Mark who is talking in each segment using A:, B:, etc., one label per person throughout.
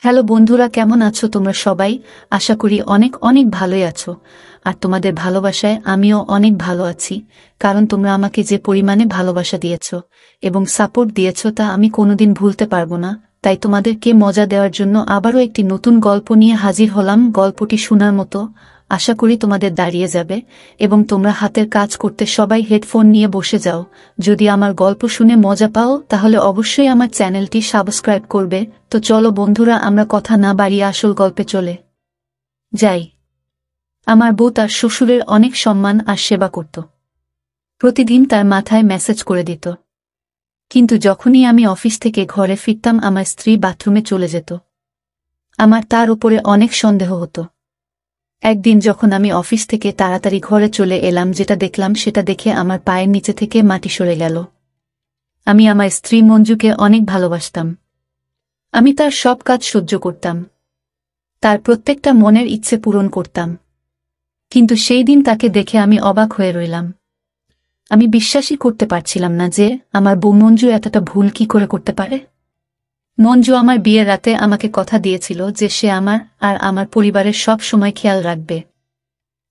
A: Hello বন্ধুরা, কেমন আছো তোমরা সবাই? আশা করি অনেক অনেক ভালোই আছো। আর তোমাদের ভালোবাসায় আমিও অনেক ভালো আছি, কারণ তোমরা আমাকে যে পরিমাণে ভালোবাসা দিয়েছো এবং সাপোর্ট দিয়েছো তা আমি কোনোদিন ভুলতে পারবো না। তাই তোমাদেরকে মজা দেওয়ার জন্য আবারও একটি নতুন গল্প নিয়ে হাজির হলাম। গল্পটি শোনার মতো, আশা করি তোমাদের দাঁড়িয়ে যাবে এবং তোমরা হাতের কাজ করতে সবাই হেডফোন নিয়ে বসে যাও। যদি আমার গল্প শুনে মজা পাও তাহলে অবশ্যই আমার চ্যানেলটি সাবস্ক্রাইব করবে। তো চলো বন্ধুরা, আমরা কথা না বাড়িয়ে আসল গল্পে চলে যাই। আমার বউ তার শ্বশুরের অনেক সম্মান আর সেবা করত। প্রতিদিন তার মাথায় মেসেজ করে দিত, কিন্তু যখনই আমি অফিস থেকে ঘরে ফিরতাম আমার স্ত্রী বাথরুমে চলে যেত। আমার তার উপরে অনেক সন্দেহ হতো। একদিন যখন আমি অফিস থেকে তাড়াতাড়ি ঘরে চলে এলাম, যেটা দেখলাম সেটা দেখে আমার পায়ের নিচে থেকে মাটি সরে গেল। আমি আমার স্ত্রী মঞ্জুকে অনেক ভালোবাসতাম। আমি তার সব কাজ সহ্য করতাম, তার প্রত্যেকটা মনের ইচ্ছে পূরণ করতাম। কিন্তু সেই দিন তাকে দেখে আমি অবাক হয়ে রইলাম। আমি বিশ্বাসই করতে পারছিলাম না যে আমার বউ মঞ্জু এতটা ভুল কি করে করতে পারে। মঞ্জু আমার বিয়ের রাতে আমাকে কথা দিয়েছিল যে সে আমার আর আমার পরিবারের সব সময় খেয়াল রাখবে,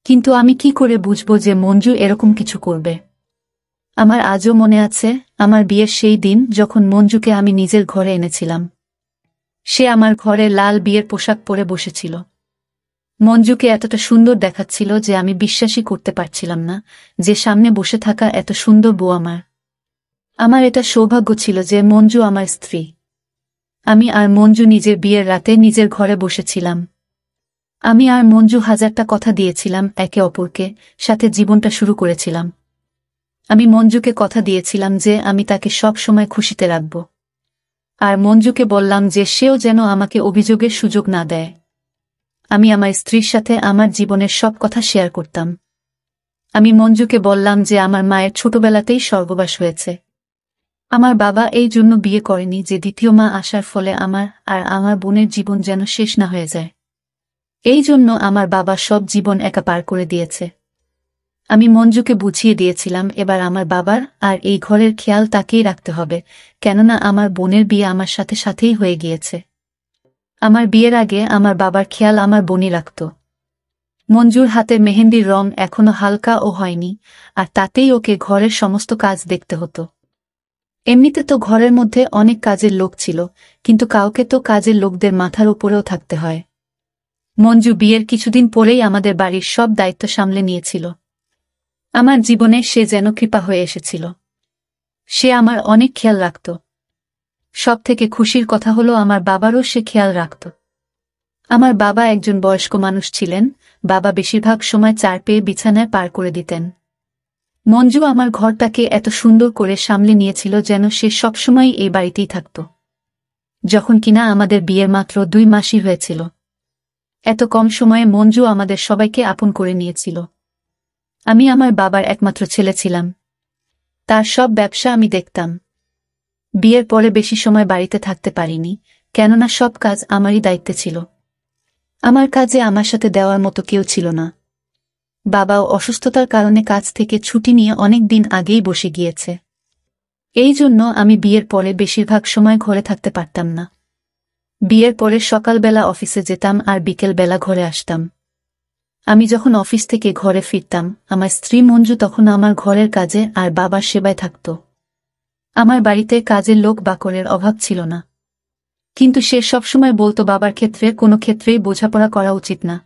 A: কিন্তু আমি কি করে বুঝবো যে মঞ্জু এরকম কিছু করবে। আমার আজও মনে আছে আমার বিয়ের সেই দিন যখন মঞ্জুকে আমি নিজের ঘরে এনেছিলাম। সে আমার ঘরে লাল বিয়ের পোশাক পরে বসেছিল। মঞ্জুকে এতটা সুন্দর দেখাচ্ছিল যে আমি বিশ্বাসই করতে পারছিলাম না যে সামনে বসে থাকা এত সুন্দর বউ আমার। আমার এটা সৌভাগ্য ছিল যে মঞ্জু আমার স্ত্রী। আমি আর মঞ্জু নিজের বিয়ের রাতে নিজের ঘরে বসেছিলাম। আমি আর মঞ্জু হাজারটা কথা দিয়েছিলাম একে অপরকে, সাথে জীবনটা শুরু করেছিলাম। আমি মঞ্জুকে কথা দিয়েছিলাম যে আমি তাকে সব সময় খুশিতে রাখব, আর মঞ্জুকে বললাম যে সেও যেন আমাকে অভিযোগের সুযোগ না দেয়। আমি আমার স্ত্রীর সাথে আমার জীবনের সব কথা শেয়ার করতাম। আমি মঞ্জুকে বললাম যে আমার মায়ের ছোটবেলাতেই স্বর্গবাস হয়েছে। আমার বাবা এই জন্য বিয়ে করেনি যে দ্বিতীয় মা আসার ফলে আমার আর আমার বোনের জীবন যেন শেষ না হয়ে যায়। এই জন্য আমার বাবা সব জীবন একা পার করে দিয়েছে। আমি মঞ্জুকে বুঝিয়ে দিয়েছিলাম এবার আমার বাবার আর এই ঘরের খেয়াল তাকেই রাখতে হবে, কেননা আমার বোনের বিয়ে আমার সাথে সাথেই হয়ে গিয়েছে। আমার বিয়ের আগে আমার বাবার খেয়াল আমার বোনই রাখত। মঞ্জুর হাতের মেহেন্দির রং এখনো হালকা ও হয়নি, আর তাতেই ওকে ঘরের সমস্ত কাজ দেখতে হতো। এমনিতে তো ঘরের মধ্যে অনেক কাজের লোক ছিল, কিন্তু কাউকে তো কাজের লোকদের মাথার উপরেও থাকতে হয়। মঞ্জু বিয়ের কিছুদিন পরেই আমাদের বাড়ির সব দায়িত্ব সামলে নিয়েছিল। আমার জীবনে সে যেন কৃপা হয়ে এসেছিল। সে আমার অনেক খেয়াল রাখত। সবথেকে খুশির কথা হলো আমার বাবারও সে খেয়াল রাখত। আমার বাবা একজন বয়স্ক মানুষ ছিলেন। বাবা বেশিরভাগ সময় চার পেয়ে বিছানায় পার করে দিতেন। মঞ্জু আমার ঘরটাকে এত সুন্দর করে সামলে নিয়েছিল যেন সে সবসময় এই বাড়িতেই থাকত। যখন কিনা আমাদের বিয়ের মাত্র 2 মাসই হয়েছিল, এত কম সময়ে মঞ্জু আমাদের সবাইকে আপন করে নিয়েছিল। আমি আমার বাবার একমাত্র ছেলে ছিলাম। তার সব ব্যবসা আমি দেখতাম। বিয়ের পরে বেশি সময় বাড়িতে থাকতে পারিনি, কেননা সব কাজ আমারই দায়িত্বে ছিল। আমার কাজে আমার সাথে দেওয়ার মতো কেউ ছিল না। বাবাও অসুস্থতার কারণে কাজ থেকে ছুটি নিয়ে অনেক দিন আগেই বসে গিয়েছে। এই জন্য আমি বিয়ের পরে বেশিরভাগ সময় ঘরে থাকতে পারতাম না। বিয়ের পরে সকালবেলা অফিসে যেতাম আর বিকেলবেলা ঘরে আসতাম। আমি যখন অফিস থেকে ঘরে ফিরতাম আমার স্ত্রী মঞ্জু তখন আমার ঘরের কাজে আর বাবার সেবায় থাকত। আমার বাড়িতে কাজের লোক বাকরের অভাব ছিল না, কিন্তু সে সবসময় বলতো বাবার ক্ষেত্রে কোনো ক্ষেত্রেই বোঝাপড়া করা উচিত না।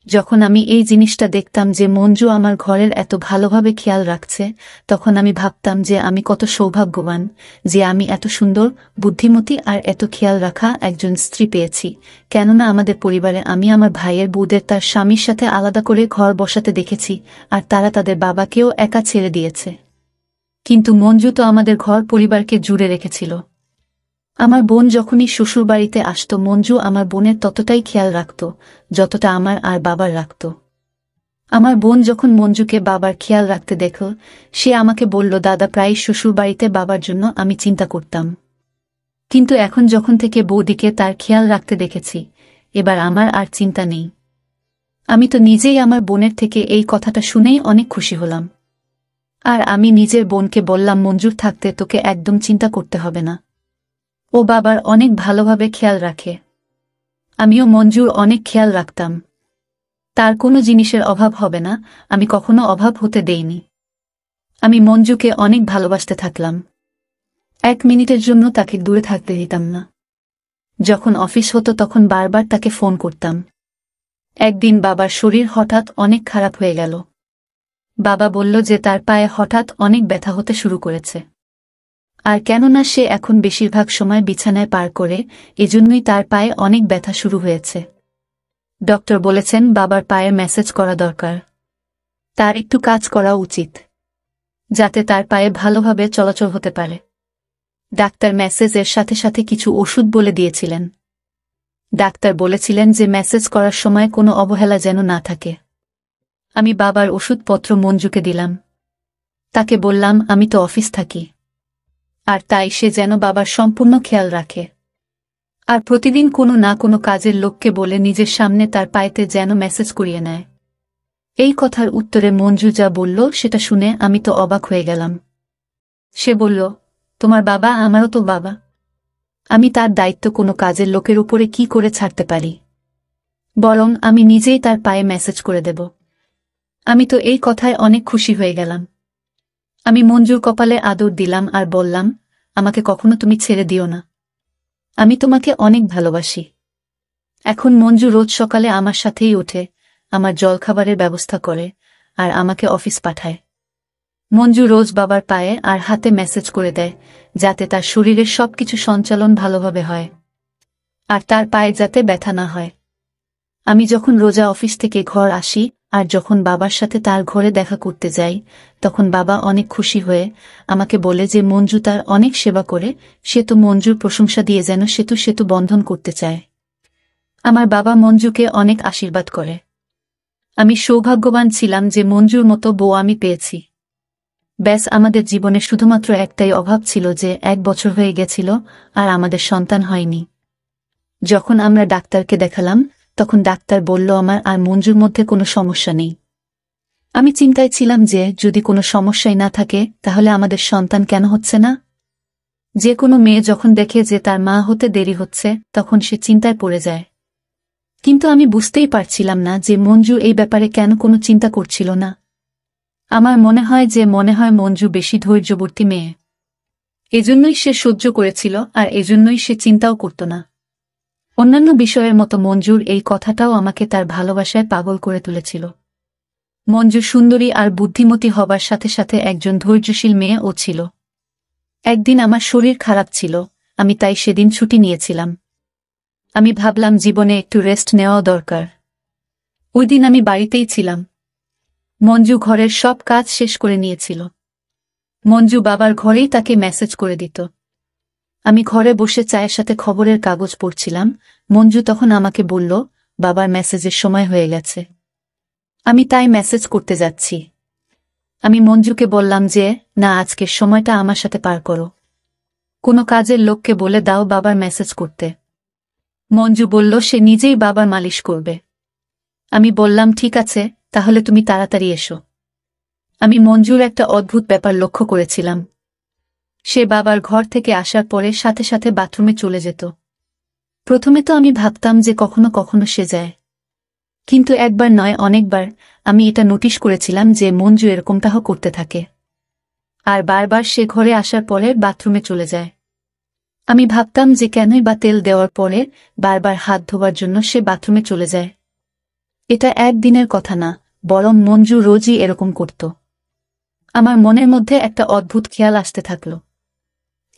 A: যখন আমি এই জিনিসটা দেখতাম যে মঞ্জু আমার ঘরের এত ভালোভাবে খেয়াল রাখছে, তখন আমি ভাবতাম যে আমি কত সৌভাগ্যবান যে আমি এত সুন্দর, বুদ্ধিমতী আর এত খেয়াল রাখা একজন স্ত্রী পেয়েছি। কেননা আমাদের পরিবারে আমি আমার ভাইয়ের বউদের তার স্বামীর সাথে আলাদা করে ঘর বসাতে দেখেছি, আর তারা তাদের বাবাকেও একা ছেড়ে দিয়েছে। কিন্তু মঞ্জু তো আমাদের ঘর পরিবারকে জুড়ে রেখেছিল। আমার বোন যখনই শ্বশুরবাড়িতে আসত মঞ্জু আমার বোনের ততটাই খেয়াল রাখত যতটা আমার আর বাবার রাখত। আমার বোন যখন মঞ্জুকে বাবার খেয়াল রাখতে দেখল, সে আমাকে বলল, দাদা প্রায় শ্বশুরবাড়িতে বাবার জন্য আমি চিন্তা করতাম, কিন্তু এখন যখন থেকে বৌদিকে তার খেয়াল রাখতে দেখেছি, এবার আমার আর চিন্তা নেই। আমি তো নিজেই আমার বোনের থেকে এই কথাটা শুনেই অনেক খুশি হলাম। আর আমি নিজের বোনকে বললাম, মঞ্জুর থাকতে তোকে একদম চিন্তা করতে হবে না, ও বাবার অনেক ভালোভাবে খেয়াল রাখে। আমিও মঞ্জুর অনেক খেয়াল রাখতাম। তার কোনো জিনিসের অভাব হবে না, আমি কখনো অভাব হতে দেইনি। আমি মঞ্জুকে অনেক ভালোবাসতে থাকলাম। 1 মিনিটের জন্য তাকে দূরে থাকতে দিতাম না। যখন অফিস হতো তখন বারবার তাকে ফোন করতাম। একদিন বাবার শরীর হঠাৎ অনেক খারাপ হয়ে গেল। বাবা বলল যে তার পায়ে হঠাৎ অনেক ব্যথা হতে শুরু করেছে। আর কেননা সে এখন বেশিরভাগ সময় বিছানায় পার করে, এজন্যই তার পায়ে অনেক ব্যথা শুরু হয়েছে। ডক্টর বলেছেন বাবার পায়ে ম্যাসেজ করা দরকার। তার একটু কাজ করা উচিত, যাতে তার পায়ে ভালোভাবে চলাচল হতে পারে। ডাক্তার ম্যাসেজের সাথে সাথে কিছু ওষুধ বলে দিয়েছিলেন। ডাক্তার বলেছিলেন যে ম্যাসেজ করার সময় কোনো অবহেলা যেন না থাকে। আমি বাবার ওষুধপত্র মঞ্জুকে দিলাম। তাকে বললাম আমি তো অফিস থাকি, আর তাই সে যেন বাবার সম্পূর্ণ খেয়াল রাখে। আর প্রতিদিন কোনো না কোনো কাজের লোককে বলে নিজের সামনে তার পায়েতে যেন ম্যাসেজ করিয়ে নেয়। এই কথার উত্তরে মঞ্জু যা বলল সেটা শুনে আমি তো অবাক হয়ে গেলাম। সে বলল, তোমার বাবা আমারও তো বাবা। আমি তার দায়িত্ব কোনো কাজের লোকের উপরে কি করে ছাড়তে পারি? বরং আমি নিজেই তার পায়ে ম্যাসেজ করে দেব। আমি তো এই কথায় অনেক খুশি হয়ে গেলাম। আমি মঞ্জুর কপালে আদর দিলাম আর বললাম, আমাকে কখনো তুমি ছেড়ে দিও না। আমি তোমাকে অনেক ভালোবাসি। এখন মঞ্জু রোজ সকালে আমার সাথেই ওঠে, আমার জলখাবারের ব্যবস্থা করে, আর আমাকে অফিস পাঠায়। মঞ্জু রোজ বাবার পায়ে আর হাতে ম্যাসেজ করে দেয়, যাতে তার শরীরের সবকিছু সঞ্চালন ভালোভাবে হয়, আর তার পায়ে যাতে ব্যথা না হয়। আমি যখন রোজা অফিস থেকে ঘর আসি আর যখন বাবার সাথে তার ঘরে দেখা করতে যাই, তখন বাবা অনেক খুশি হয়ে আমাকে বলে যে মঞ্জু তার অনেক সেবা করে, সে তো মঞ্জুর প্রশংসা দিয়ে যেন সেতু সেতু বন্ধন করতে চায়। আমার বাবা মঞ্জুকে অনেক আশীর্বাদ করে। আমি সৌভাগ্যবান ছিলাম যে মঞ্জুর মতো বউ আমি পেয়েছি। ব্যাস, আমাদের জীবনে শুধুমাত্র একটাই অভাব ছিল যে 1 বছর হয়ে গেছিল আর আমাদের সন্তান হয়নি। যখন আমরা ডাক্তারকে দেখালাম, তখন ডাক্তার বলল আমার আর মঞ্জুর মধ্যে কোনো সমস্যা নেই। আমি চিন্তায় ছিলাম যে যদি কোনো সমস্যাই না থাকে তাহলে আমাদের সন্তান কেন হচ্ছে না। যে কোনো মেয়ে যখন দেখে যে তার মা হতে দেরি হচ্ছে তখন সে চিন্তায় পড়ে যায়। কিন্তু আমি বুঝতেই পারছিলাম না যে মঞ্জু এই ব্যাপারে কেন কোনো চিন্তা করছিল না। আমার মনে হয় মঞ্জু বেশি ধৈর্যবর্তী মেয়ে। এজন্যই সে সহ্য করেছিল আর এজন্যই সে চিন্তাও করত না। অন্যান্য বিষয়ের মতো মঞ্জুর এই কথাটাও আমাকে তার ভালোবাসায় পাগল করে তুলেছিল। মঞ্জু সুন্দরী আর বুদ্ধিমতী হবার সাথে সাথে একজন ধৈর্যশীল মেয়েও ছিল। একদিন আমার শরীর খারাপ ছিল, আমি তাই সেদিন ছুটি নিয়েছিলাম। আমি ভাবলাম জীবনে একটু রেস্ট নেওয়া দরকার। ওই দিন আমি বাড়িতেই ছিলাম। মঞ্জু ঘরের সব কাজ শেষ করে নিয়েছিল। মঞ্জু বাবার ঘরেই তাকে মেসেজ করে দিত। আমি ঘরে বসে চায়ের সাথে খবরের কাগজ পড়ছিলাম। মঞ্জু তখন আমাকে বলল, বাবার মেসেজের সময় হয়ে গেছে। আমি তাই মেসেজ করতে যাচ্ছি। আমি মঞ্জুকে বললাম যে, না, আজকের সময়টা আমার সাথে পার করো। কোনো কাজের লোককে বলে দাও বাবার মেসেজ করতে। মঞ্জু বলল সে নিজেই বাবার মালিশ করবে। আমি বললাম ঠিক আছে, তাহলে তুমি তাড়াতাড়ি এসো। আমি মঞ্জুর একটা অদ্ভুত ব্যাপার লক্ষ্য করেছিলাম। সে বাবার ঘর থেকে আসার পরে সাথে সাথে বাথরুমে চলে যেত। প্রথমে তো আমি ভাবতাম যে কখনো কখনো সে যায়, কিন্তু একবার নয় অনেকবার আমি এটা নোটিশ করেছিলাম যে মঞ্জু এরকমটাও করতে থাকে। আর বারবার সে ঘরে আসার পরে বাথরুমে চলে যায়। আমি ভাবতাম যে কেনই বা তেল দেওয়ার পরে বারবার হাত ধোবার জন্য সে বাথরুমে চলে যায়। এটা একদিনের কথা না, বরং মঞ্জু রোজই এরকম করত। আমার মনের মধ্যে একটা অদ্ভুত খেয়াল আসতে থাকল।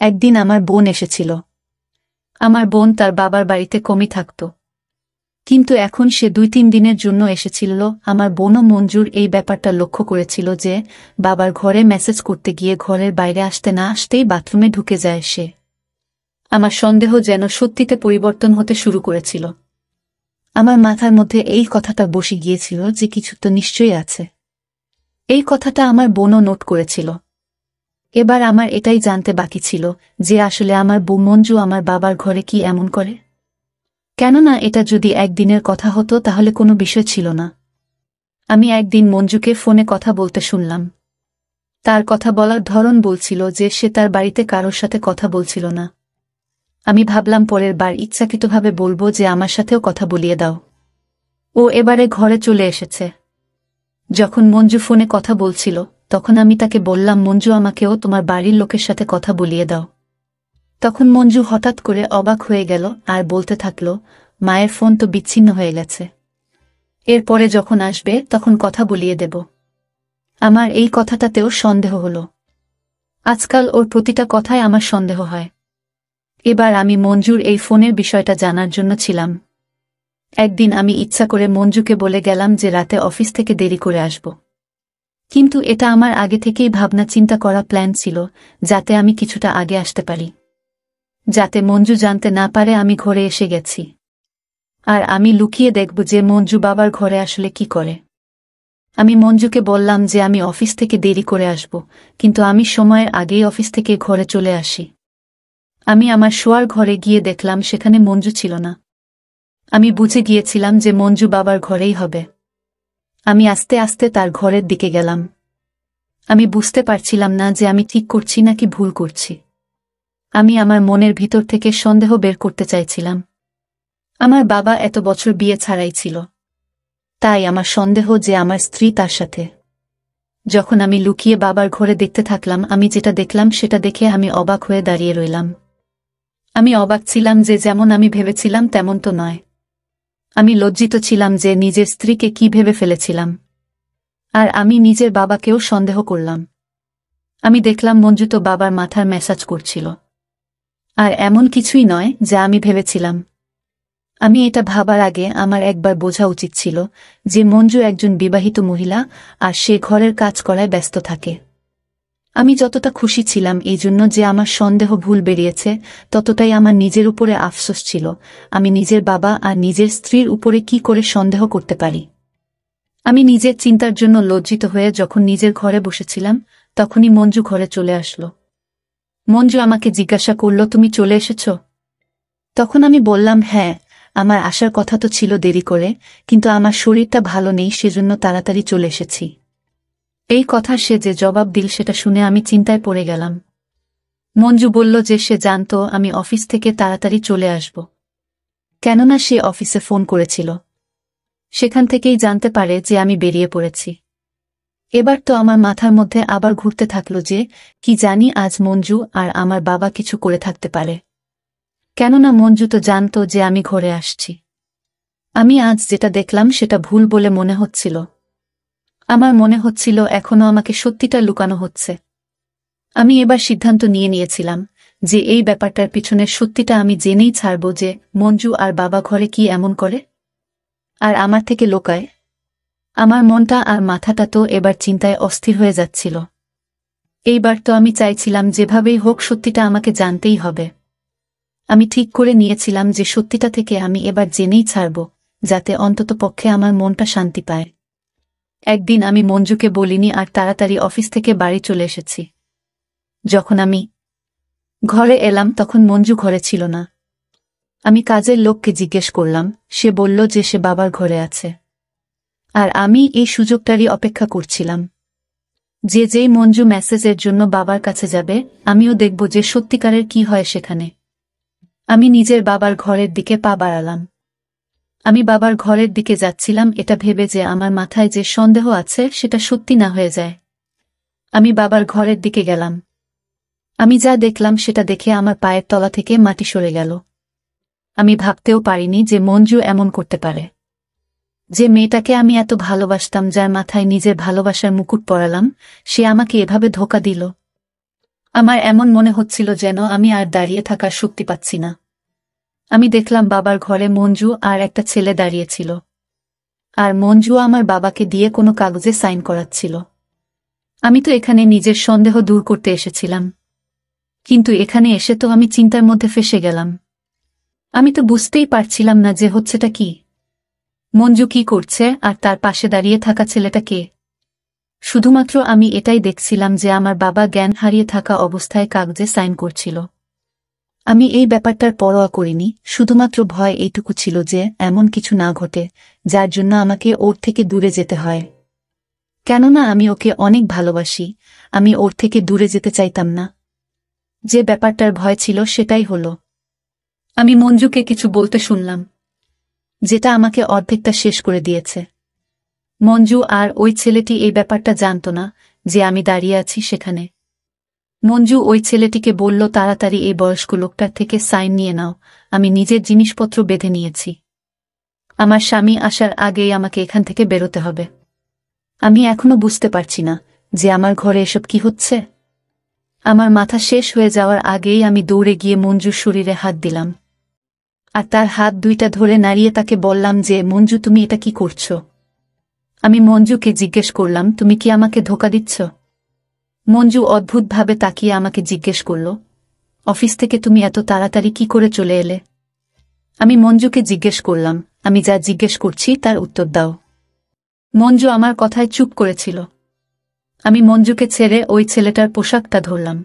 A: একদিন আমার বোন এসেছিল। আমার বোন তার বাবার বাড়িতে কমই থাকত, কিন্তু এখন সে 2-3 দিনের জন্য এসেছিল। আমার বোনও মঞ্জুর এই ব্যাপারটা লক্ষ্য করেছিল যে বাবার ঘরে মেসেজ করতে গিয়ে ঘরের বাইরে আসতে না আসতেই বাথরুমে ঢুকে যায় সে। আমার সন্দেহ যেন সত্যিতে পরিবর্তন হতে শুরু করেছিল। আমার মাথার মধ্যে এই কথাটা বসে গিয়েছিল যে কিছু তো নিশ্চয়ই আছে। এই কথাটা আমার বোনও নোট করেছিল। এবার আমার এটাই জানতে বাকি ছিল যে আসলে আমার বউ মঞ্জু আমার বাবার ঘরে কি এমন করে। কেননা এটা যদি একদিনের কথা হতো তাহলে কোনো বিষয় ছিল না। আমি একদিন মঞ্জুকে ফোনে কথা বলতে শুনলাম। তার কথা বলার ধরন বলছিল যে সে তার বাড়িতে কারোর সাথে কথা বলছিল না। আমি ভাবলাম পরের বার ইচ্ছাকৃতভাবে বলবো যে আমার সাথেও কথা বলিয়ে দাও। ও এবারে ঘরে চলে এসেছে। যখন মঞ্জু ফোনে কথা বলছিল তখন আমি তাকে বললাম, মঞ্জু, আমাকেও তোমার বাড়ির লোকের সাথে কথা বলিয়ে দাও। তখন মঞ্জু হঠাৎ করে অবাক হয়ে গেল আর বলতে থাকল, মায়ের ফোন তো বিচ্ছিন্ন হয়ে গেছে। এরপরে যখন আসবে তখন কথা বলিয়ে দেব। আমার এই কথাটাতেও সন্দেহ হল। আজকাল ওর প্রতিটা কথায় আমার সন্দেহ হয়। এবার আমি মঞ্জুর এই ফোনের বিষয়টা জানার জন্য ছিলাম। একদিন আমি ইচ্ছা করে মঞ্জুকে বলে গেলাম যে রাতে অফিস থেকে দেরি করে আসব। কিন্তু এটা আমার আগে থেকেই ভাবনা চিন্তা করা প্ল্যান ছিল, যাতে আমি কিছুটা আগে আসতে পারি, যাতে মঞ্জু জানতে না পারে আমি ঘরে এসে গেছি। আর আমি লুকিয়ে দেখব যে মঞ্জু বাবার ঘরে আসলে কি করে। আমি মঞ্জুকে বললাম যে আমি অফিস থেকে দেরি করে আসব, কিন্তু আমি সময়ের আগেই অফিস থেকে ঘরে চলে আসি। আমি আমার শোয়ার ঘরে গিয়ে দেখলাম সেখানে মঞ্জু ছিল না। আমি বুঝে গিয়েছিলাম যে মঞ্জু বাবার ঘরেই হবে। আমি আস্তে আস্তে তার ঘরের দিকে গেলাম। আমি বুঝতে পারছিলাম না যে আমি ঠিক করছি নাকি ভুল করছি। আমি আমার মনের ভিতর থেকে সন্দেহ বের করতে চাইছিলাম। আমার বাবা এত বছর বিয়ে ছাড়াই ছিল, তাই আমার সন্দেহ যে আমার স্ত্রী তার সাথে। যখন আমি লুকিয়ে বাবার ঘরে দেখতে থাকলাম, আমি যেটা দেখলাম সেটা দেখে আমি অবাক হয়ে দাঁড়িয়ে রইলাম। আমি অবাক ছিলাম যে যেমন আমি ভেবেছিলাম তেমন তো নয়। আমি লজ্জিত ছিলাম যে নিজের স্ত্রীকে কি ভেবে ফেলেছিলাম। আর আমি নিজের বাবাকেও সন্দেহ করলাম। আমি দেখলাম মঞ্জু তো বাবার মাথার ম্যাসাজ করছিল। আর এমন কিছুই নয় যা আমি ভেবেছিলাম। আমি এটা ভাবার আগে আমার একবার বোঝা উচিত ছিল যে মঞ্জু একজন বিবাহিত মহিলা আর সে ঘরের কাজ করায় ব্যস্ত থাকে। আমি যতটা খুশি ছিলাম এই জন্য যে আমার সন্দেহ ভুল বেরিয়েছে, ততটাই আমার নিজের উপরে আফসোস ছিল। আমি নিজের বাবা আর নিজের স্ত্রীর উপরে কি করে সন্দেহ করতে পারি। আমি নিজের চিন্তার জন্য লজ্জিত হয়ে যখন নিজের ঘরে বসেছিলাম, তখনই মঞ্জু ঘরে চলে আসলো। মঞ্জু আমাকে জিজ্ঞাসা করল, তুমি চলে এসেছ? তখন আমি বললাম, হ্যাঁ, আমার আসার কথা তো ছিল দেরি করে, কিন্তু আমার শরীরটা ভালো নেই, সেজন্য তাড়াতাড়ি চলে এসেছি। এই কথা সে যে জবাব দিল সেটা শুনে আমি চিন্তায় পড়ে গেলাম। মঞ্জু বলল যে সে জানত আমি অফিস থেকে তাড়াতাড়ি চলে আসব, কেননা সে অফিসে ফোন করেছিল। সেখান থেকেই জানতে পারে যে আমি বেরিয়ে পড়েছি। এবার তো আমার মাথার মধ্যে আবার ঘুরতে থাকলো যে কি জানি আজ মঞ্জু আর আমার বাবা কিছু করে থাকতে পারে, কেননা মঞ্জু তো জানত যে আমি ঘরে আসছি। আমি আজ যেটা দেখলাম সেটা ভুল বলে মনে হচ্ছিল। আমার মনে হচ্ছিল এখনো আমাকে সত্যিটা লুকানো হচ্ছে। আমি এবার সিদ্ধান্ত নিয়েছিলাম যে এই ব্যাপারটার পিছনের সত্যিটা আমি জেনেই ছাড়ব যে মঞ্জু আর বাবা ঘরে কি এমন করে আর আমার থেকে লোকায়। আমার মনটা আর মাথাটা তো এবার চিন্তায় অস্থির হয়ে যাচ্ছিল। এইবার তো আমি চাইছিলাম যেভাবেই হোক সত্যিটা আমাকে জানতেই হবে। আমি ঠিক করে নিয়েছিলাম যে সত্যিটা থেকে আমি এবার জেনেই ছাড়ব, যাতে অন্তত পক্ষে আমার মনটা শান্তি পায়। একদিন আমি মঞ্জুকে বলিনি আর তাড়াতাড়ি অফিস থেকে বাড়ি চলে এসেছি। যখন আমি ঘরে এলাম তখন মঞ্জু ঘরে ছিল না। আমি কাজের লোককে জিজ্ঞেস করলাম, সে বলল যে সে বাবার ঘরে আছে। আর আমি এই সুযোগটারই অপেক্ষা করছিলাম যে যেই মঞ্জু মেসেজের জন্য বাবার কাছে যাবে, আমিও দেখব যে সত্যিকারের কি হয় সেখানে। আমি নিজের বাবার ঘরের দিকে পা বাড়ালাম। আমি বাবার ঘরের দিকে যাচ্ছিলাম এটা ভেবে যে আমার মাথায় যে সন্দেহ আছে সেটা সত্যি না হয়ে যায়। আমি বাবার ঘরের দিকে গেলাম। আমি যা দেখলাম সেটা দেখে আমার পায়ের তলা থেকে মাটি সরে গেল। আমি ভাবতেও পারিনি যে মঞ্জু এমন করতে পারে। যে মেয়েটাকে আমি এত ভালোবাসতাম, যার মাথায় নিজের ভালোবাসার মুকুট পরালাম, সে আমাকে এভাবে ধোঁকা দিল। আমার এমন মনে হচ্ছিল যেন আমি আর দাঁড়িয়ে থাকার শক্তি পাচ্ছি না। আমি দেখলাম বাবার ঘরে মঞ্জু আর একটা ছেলে দাঁড়িয়েছিল। আর মঞ্জু আমার বাবাকে দিয়ে কোনো কাগজে সাইন করাচ্ছিল। আমি তো এখানে নিজের সন্দেহ দূর করতে এসেছিলাম, কিন্তু এখানে এসে তো আমি চিন্তার মধ্যে ফেঁসে গেলাম। আমি তো বুঝতেই পারছিলাম না যে হচ্ছেটা কি। মঞ্জু কি করছে আর তার পাশে দাঁড়িয়ে থাকা ছেলেটা কে? শুধুমাত্র আমি এটাই দেখছিলাম যে আমার বাবা জ্ঞান হারিয়ে থাকা অবস্থায় কাগজে সাইন করছিল। আমি এই ব্যাপারটার পরোয়া করিনি, শুধুমাত্র ভয় এইটুকু ছিল যে এমন কিছু না ঘটে যার জন্য আমাকে ওর থেকে দূরে যেতে হয়। কেননা আমি ওকে অনেক ভালোবাসি, আমি ওর থেকে দূরে যেতে চাইতাম না। যে ব্যাপারটার ভয় ছিল সেটাই হলো। আমি মঞ্জুকে কিছু বলতে শুনলাম, যেটা আমাকে অর্ধেকটা শেষ করে দিয়েছে। মঞ্জু আর ওই ছেলেটি এই ব্যাপারটা জানত না যে আমি দাঁড়িয়ে আছি সেখানে। মঞ্জু ওই ছেলেটিকে বলল, তাড়াতাড়ি এই বয়স্ক লোকটার থেকে সাইন নিয়ে নাও, আমি নিজের জিনিসপত্র বেঁধে নিয়েছি। আমার স্বামী আসার আগেই আমাকে এখান থেকে বেরোতে হবে। আমি এখনো বুঝতে পারছি না যে আমার ঘরে এসব কি হচ্ছে। আমার মাথা শেষ হয়ে যাওয়ার আগেই আমি দৌড়ে গিয়ে মঞ্জুর শরীরে হাত দিলাম, আর তার হাত দুইটা ধরে নাড়িয়ে তাকে বললাম যে, মঞ্জু তুমি এটা কি করছো? আমি মঞ্জুকে জিজ্ঞেস করলাম, তুমি কি আমাকে ধোঁকা দিচ্ছ? মঞ্জু অদ্ভুতভাবে তাকিয়ে আমাকে জিজ্ঞেস করল, অফিস থেকে তুমি এত তাড়াতাড়ি কি করে চলে এলে? আমি মঞ্জুকে জিজ্ঞেস করলাম, আমি যা জিজ্ঞেস করছি তার উত্তর দাও। মঞ্জু আমার কথায় চুপ করেছিল। আমি মঞ্জুকে ছেড়ে ওই ছেলেটার পোশাকটা ধরলাম।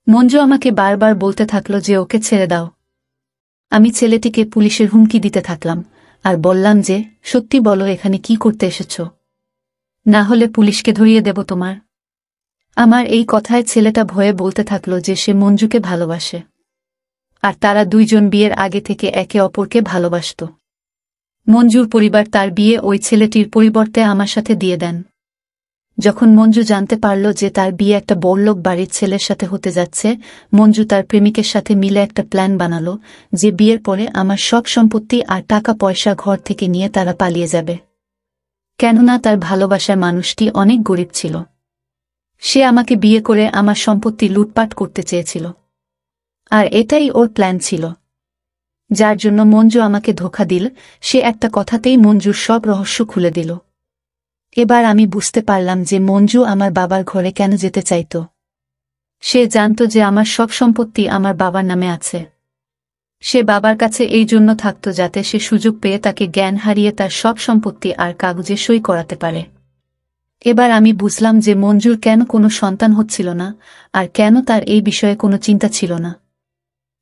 A: মঞ্জু আমাকে বারবার বলতে থাকলো যে ওকে ছেড়ে দাও। আমি ছেলেটিকে পুলিশের হুমকি দিতে থাকলাম আর বললাম যে, সত্যি বলো এখানে কি করতে এসেছ, না হলে পুলিশকে ধরিয়ে দেব তোমার। আমার এই কথায় ছেলেটা ভয়ে বলতে থাকলো যে সে মঞ্জুকে ভালোবাসে, আর তারা দুইজন বিয়ের আগে থেকে একে অপরকে ভালোবাসত। মঞ্জুর পরিবার তার বিয়ে ওই ছেলেটির পরিবর্তে আমার সাথে দিয়ে দেন। যখন মঞ্জু জানতে পারল যে তার বিয়ে একটা বড়লোক বাড়ির ছেলের সাথে হতে যাচ্ছে, মঞ্জু তার প্রেমিকের সাথে মিলে একটা প্ল্যান বানালো যে বিয়ের পরে আমার সব সম্পত্তি আর টাকা পয়সা ঘর থেকে নিয়ে তারা পালিয়ে যাবে। কেননা তার ভালোবাসার মানুষটি অনেক গরিব ছিল। সে আমাকে বিয়ে করে আমার সম্পত্তি লুটপাট করতে চেয়েছিল, আর এটাই ওর প্ল্যান ছিল। যার জন্য মঞ্জু আমাকে ধোঁকা দিল। সে একটা কথাতেই মঞ্জুর সব রহস্য খুলে দিল। এবার আমি বুঝতে পারলাম যে মঞ্জু আমার বাবার ঘরে কেন যেতে চাইত। সে জানত যে আমার সব সম্পত্তি আমার বাবার নামে আছে। সে বাবার কাছে এই জন্য থাকত যাতে সে সুযোগ পেয়ে তাকে জ্ঞান হারিয়ে তার সব সম্পত্তি আর কাগজে সই করাতে পারে। এবার আমি বুঝলাম যে মঞ্জুর কেন কোনো সন্তান হচ্ছিল না, আর কেন তার এই বিষয়ে কোনো চিন্তা ছিল না।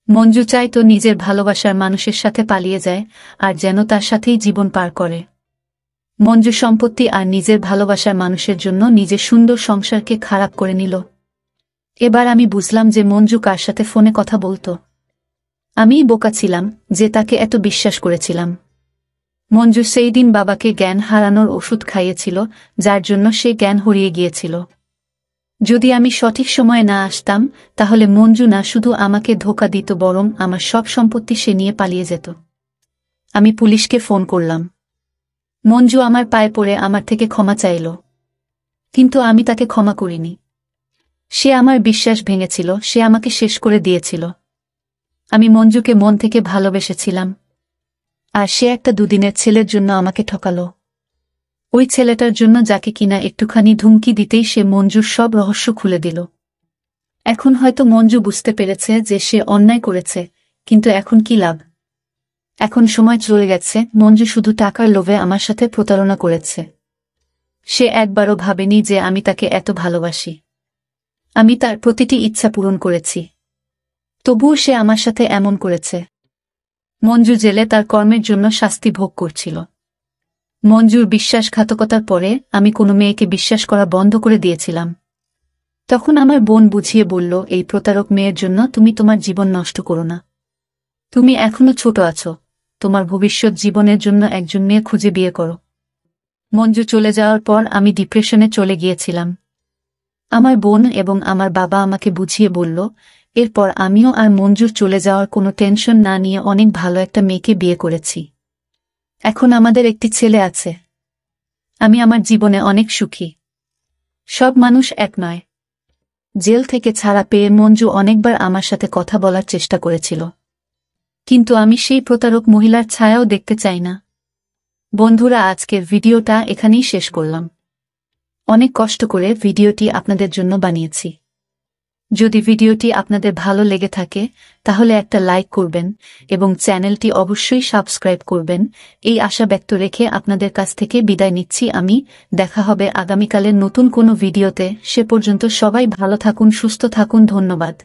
A: মঞ্জু চাইতো নিজের ভালোবাসার মানুষের সাথে পালিয়ে যায়, আর যেন তার সাথেই জীবন পার করে। মঞ্জু সম্পত্তি আর নিজের ভালোবাসার মানুষের জন্য নিজের সুন্দর সংসারকে খারাপ করে নিল। এবার আমি বুঝলাম যে মঞ্জু কার সাথে ফোনে কথা বলতো। আমিই বোকা ছিলাম যে তাকে এত বিশ্বাস করেছিলাম। মঞ্জু সেই দিন বাবাকে জ্ঞান হারানোর ওষুধ খাইয়েছিল, যার জন্য সে জ্ঞান হারিয়ে গিয়েছিল। যদি আমি সঠিক সময়ে না আসতাম, তাহলে মঞ্জু না শুধু আমাকে ধোঁকা দিত, বরং আমার সব সম্পত্তি সে নিয়ে পালিয়ে যেত। আমি পুলিশকে ফোন করলাম। মঞ্জু আমার পায়ে পড়ে আমার থেকে ক্ষমা চাইল, কিন্তু আমি তাকে ক্ষমা করিনি। সে আমার বিশ্বাস ভেঙেছিল, সে আমাকে শেষ করে দিয়েছিল। আমি মঞ্জুকে মন থেকে ভালোবেসেছিলাম, আর সে একটা দুদিনের ছেলের জন্য আমাকে ঠকালো। ওই ছেলেটার জন্য যাকে কিনা একটুখানি ধুমকি দিতেই সে মঞ্জুর সব রহস্য খুলে দিল। এখন হয়তো মঞ্জু বুঝতে পেরেছে যে সে অন্যায় করেছে, কিন্তু এখন কি লাভ? এখন সময় চলে গেছে। মঞ্জু শুধু টাকার লোভে আমার সাথে প্রতারণা করেছে। সে একবারও ভাবেনি যে আমি তাকে এত ভালোবাসি। আমি তার প্রতিটি ইচ্ছা পূরণ করেছি, তবুও সে আমার সাথে এমন করেছে। মঞ্জু জেলে তার কর্মের জন্য শাস্তি ভোগ করছিল। মঞ্জুর বিশ্বাসঘাতকতার পরে আমি কোনো মেয়েকে বিশ্বাস করা বন্ধ করে দিয়েছিলাম। তখন আমার বোন বুঝিয়ে বলল, এই প্রতারক মেয়ের জন্য তুমি তোমার জীবন নষ্ট করো না। তুমি এখনো ছোট আছো, তোমার ভবিষ্যৎ জীবনের জন্য একজন মেয়ে খুঁজে বিয়ে করো। মঞ্জু চলে যাওয়ার পর আমি ডিপ্রেশনে চলে গিয়েছিলাম। আমার বোন এবং আমার বাবা আমাকে বুঝিয়ে বলল, এরপর আমিও আর মঞ্জুর চলে যাওয়ার কোনো টেনশন না নিয়ে অনেক ভালো একটা মেয়েকে বিয়ে করেছি। এখন আমাদের একটি ছেলে আছে। আমি আমার জীবনে অনেক সুখী। সব মানুষ এক নয়। জেল থেকে ছাড়া পেয়ে মঞ্জু অনেকবার আমার সাথে কথা বলার চেষ্টা করেছিল, কিন্তু আমি সেই প্রতারক মহিলার ছায়াও দেখতে চাই না। বন্ধুরা, আজকের ভিডিওটা এখানেই শেষ করলাম। অনেক কষ্ট করে ভিডিওটি আপনাদের জন্য বানিয়েছি। যদি ভিডিওটি আপনাদের ভালো লেগে থাকে তাহলে একটা লাইক করবেন এবং চ্যানেলটি অবশ্যই সাবস্ক্রাইব করবেন। এই আশা ব্যক্ত রেখে আপনাদের কাছ থেকে বিদায় নিচ্ছি আমি। দেখা হবে আগামীকালের নতুন কোনো ভিডিওতে। সে পর্যন্ত সবাই ভালো থাকুন, সুস্থ থাকুন। ধন্যবাদ।